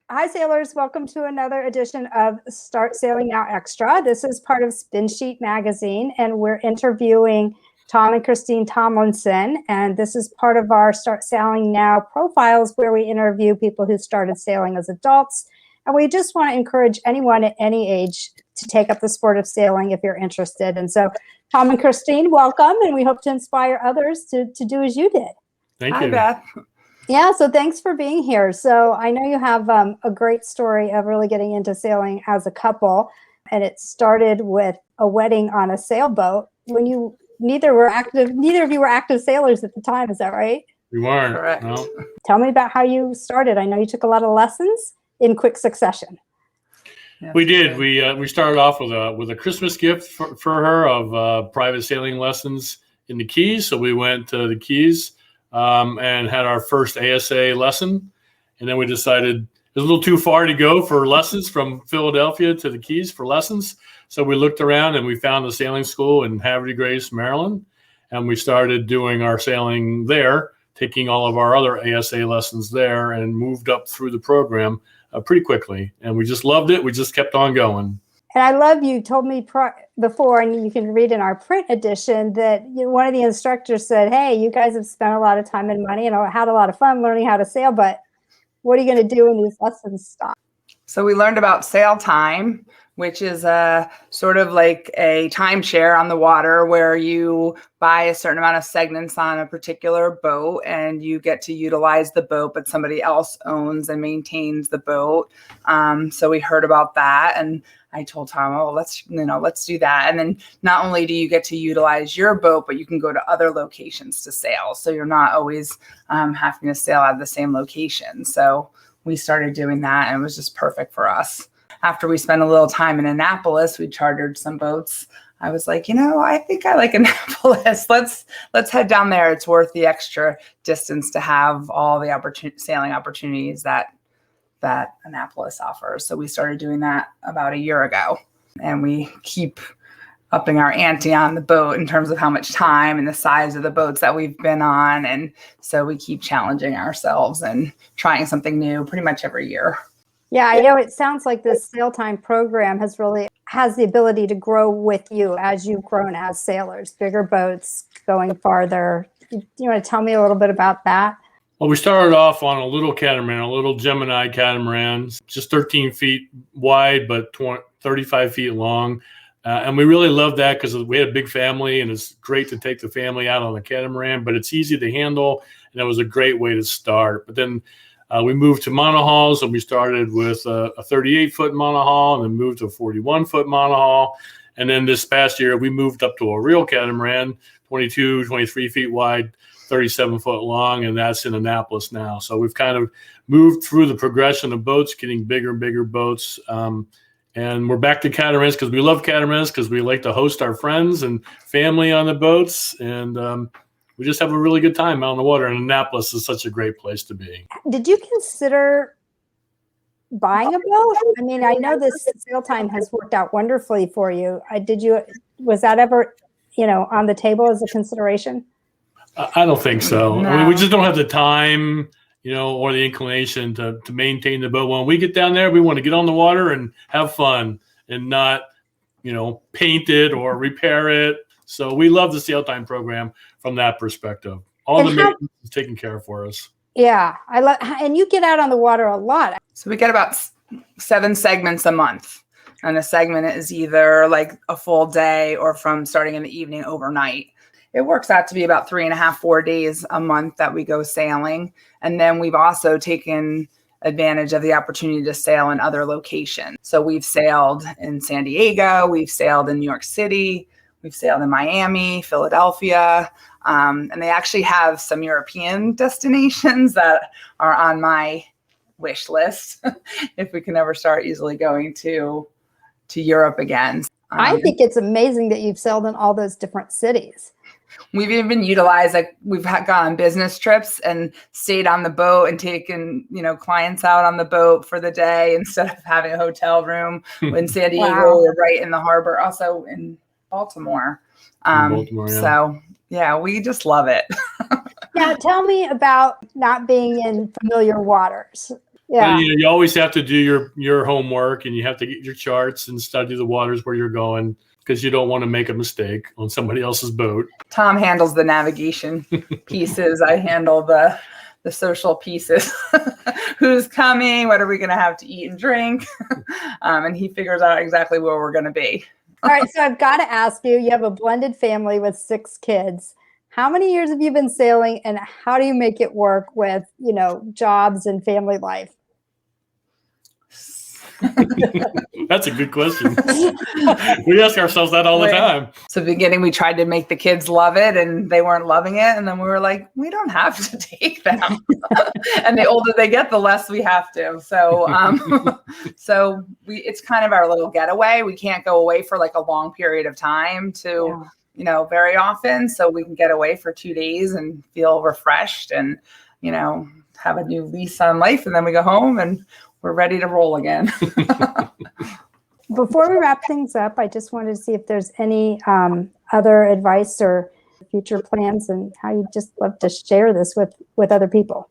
Hi, sailors. Welcome to another edition of Start Sailing Now Extra. This is part of SpinSheet magazine, and we're interviewing Tom and Christine Tomlinson. And this is part of our Start Sailing Now profiles, where we interview people who started sailing as adults. And we just want to encourage anyone at any age to take up the sport of sailing if you're interested. And so, Tom and Christine, welcome, and we hope to inspire others to do as you did. Thank you. Hi, Beth. Yeah, so thanks for being here. So I know you have a great story of really getting into sailing as a couple, and it started with a wedding on a sailboat when you neither of you were active sailors at the time. Is that right? We weren't. Correct. No. Tell me about how you started. I know you took a lot of lessons in quick succession. Yes, We did. We started off with a Christmas gift for her of private sailing lessons in the Keys. So we went to the Keys and had our first ASA lesson. And then we decided it was a little too far to go for lessons from Philadelphia to the Keys for lessons. So we looked around and we found a sailing school in Havre de Grace, Maryland. And we started doing our sailing there, taking all of our other ASA lessons there, and moved up through the program pretty quickly. And we just loved it. We just kept on going. And I love you told me before, and you can read in our print edition, that one of the instructors said, hey, you guys have spent a lot of time and money and had a lot of fun learning how to sail, but what are you going to do when these lessons stop? So we learned about SailTime, which is a sort of like a timeshare on the water where you buy a certain amount of segments on a particular boat and you get to utilize the boat, but somebody else owns and maintains the boat. So we heard about that, and I told Tom, oh, let's do that. And then not only do you get to utilize your boat, but you can go to other locations to sail. So you're not always having to sail at the same location. So we started doing that, and it was just perfect for us. After we spent a little time in Annapolis, we chartered some boats. I was like, I think I like Annapolis. Let's head down there. It's worth the extra distance to have all the sailing opportunities that Annapolis offers. So we started doing that about a year ago, and we keep upping our ante on the boat in terms of how much time and the size of the boats that we've been on. And so we keep challenging ourselves and trying something new pretty much every year. Yeah, I know it sounds like this SailTime program has the ability to grow with you as you've grown as sailors, bigger boats, going farther. Do you want to tell me a little bit about that? Well, we started off on a little catamaran, a little Gemini catamaran, just 13 feet wide, but 35 feet long. And we really loved that because we had a big family, and it's great to take the family out on the catamaran, but it's easy to handle, and it was a great way to start. But then we moved to monohulls, and we started with a 38-foot monohull and then moved to a 41-foot monohull. And then this past year, we moved up to a real catamaran, 22, 23 feet wide, 37-foot long, and that's in Annapolis now. So we've kind of moved through the progression of boats, getting bigger and bigger boats. And we're back to catamarans because we love catamarans because we like to host our friends and family on the boats. And we just have a really good time out on the water. And Annapolis is such a great place to be. Did you consider buying a boat? I mean, I know this SailTime has worked out wonderfully for you. Was that ever, on the table as a consideration? I don't think so. No. I mean, we just don't have the time, or the inclination to maintain the boat. When we get down there, we want to get on the water and have fun and not, paint it or repair it. So we love the SailTime program from that perspective. All the maintenance is taken care of for us. Yeah, and you get out on the water a lot. So we get about 7 segments a month. And a segment is either like a full day or from starting in the evening overnight. It works out to be about 3.5-4 days a month that we go sailing. And then we've also taken advantage of the opportunity to sail in other locations. So we've sailed in San Diego, we've sailed in New York City, we've sailed in Miami, Philadelphia, and they actually have some European destinations that are on my wish list if we can ever start easily going to Europe again. I think it's amazing that you've sailed in all those different cities. We've even utilized, we've gone on business trips and stayed on the boat and taken, clients out on the boat for the day instead of having a hotel room in San Diego. Wow. Or right in the harbor, also in Baltimore. So yeah, we just love it. Now, tell me about not being in familiar waters. Yeah. But, you always have to do your homework, and you have to get your charts and study the waters where you're going, because you don't want to make a mistake on somebody else's boat. Tom handles the navigation pieces. I handle the social pieces. Who's coming? What are we going to have to eat and drink? And he figures out exactly where we're going to be. All right. So I've got to ask you, you have a blended family with 6 kids. How many years have you been sailing, and how do you make it work with, jobs and family life? That's a good question. We ask ourselves that all the time. So beginning, we tried to make the kids love it, and they weren't loving it. And then we were like, we don't have to take them. And the older they get, the less we have to. So, it's kind of our little getaway. We can't go away for like a long period of time very often. So we can get away for 2 days and feel refreshed and, have a new lease on life. And then we go home and we're ready to roll again. Before we wrap things up, I just wanted to see if there's any other advice or future plans, and how you just love to share this with other people.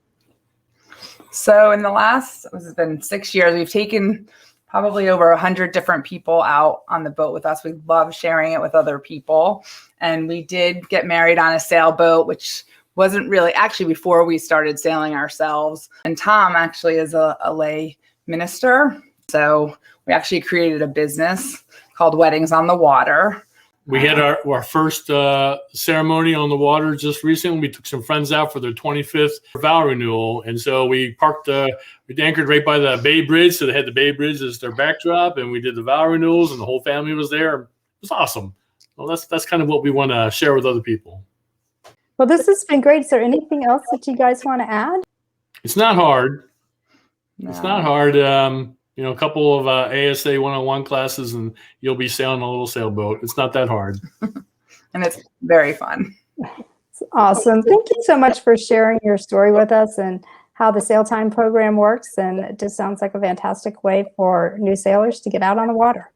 So in the last, it's been 6 years, we've taken probably over 100 different people out on the boat with us. We love sharing it with other people. And we did get married on a sailboat, which wasn't really actually before we started sailing ourselves. And Tom actually is a lay minister. So we actually created a business called Weddings on the Water. We had our first ceremony on the water just recently. We took some friends out for their 25th vow renewal. And so we we anchored right by the Bay Bridge. So they had the Bay Bridge as their backdrop, and we did the vow renewals, and the whole family was there. It was awesome. Well, that's kind of what we want to share with other people. Well, this has been great. Is there anything else that you guys want to add? It's not hard. No. It's not hard. A couple of ASA 101 classes, and you'll be sailing a little sailboat. It's not that hard. And it's very fun. It's awesome. Thank you so much for sharing your story with us and how the SailTime program works. And it just sounds like a fantastic way for new sailors to get out on the water.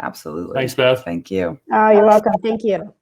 Absolutely. Thanks, Beth. Thank you. Oh, you're welcome. Thank you.